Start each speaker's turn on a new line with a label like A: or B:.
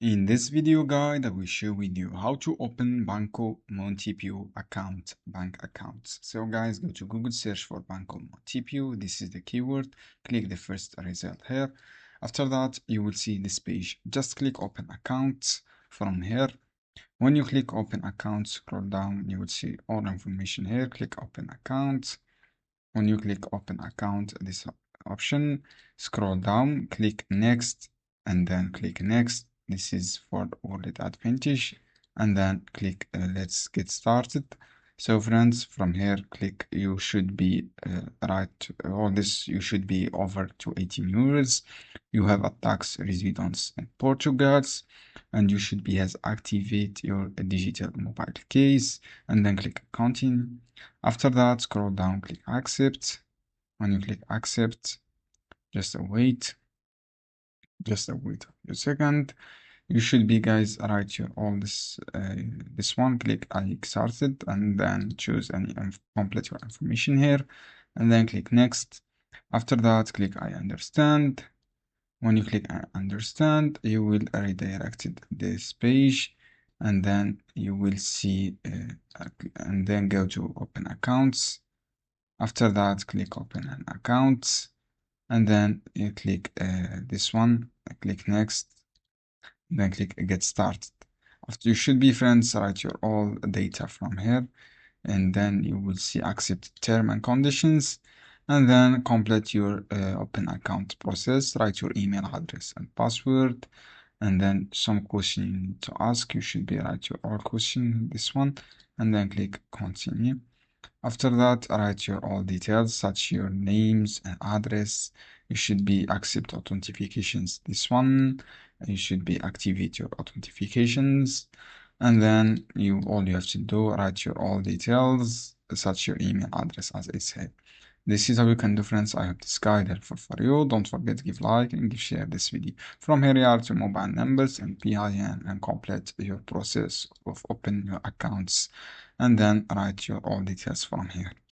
A: In this video guide, I will share with you how to open Banco Montepio bank accounts. So guys, go to Google, search for Banco Montepio. This is the keyword. Click the first result here. After that, you will see this page. Just click open accounts from here. When you click open account, scroll down, you will see all information here. Click open account. When you click open account, this option, scroll down, click next, and then click next. This is for wallet advantage, and then click let's get started. So friends, from here, click, you should be right, all this, you should be over to 18 euros. You have a tax residence in Portugal, and you should be as activate your digital mobile case, and then click continue. After that, scroll down, click accept. When you click accept, just wait a second. You should be, guys, write your all this one, click I started, and then choose any complete your information here, and then click next. After that, click I understand. When you click I understand, you will redirect this page, and then you will see and then go to open accounts. After that, click open an account, and then you click this one, click next, then click get started. After, you should be, friends, write your all data from here, and then you will see accept term and conditions, and then complete your open account process. Write your email address and password, and then some question you need to ask. You should be write your all question, this one, and then click continue. After that, write your all details such your names and address. You should be accept authentications, this one. You should be activate your authentications, and then all you have to do, write your all details such your email address, as I said. This is how you can do, friends. I hope this guide helpful for you. Don't forget to give like and share this video. From here you are to mobile numbers and PIN, and complete your process of open your accounts, and then write your all details from here.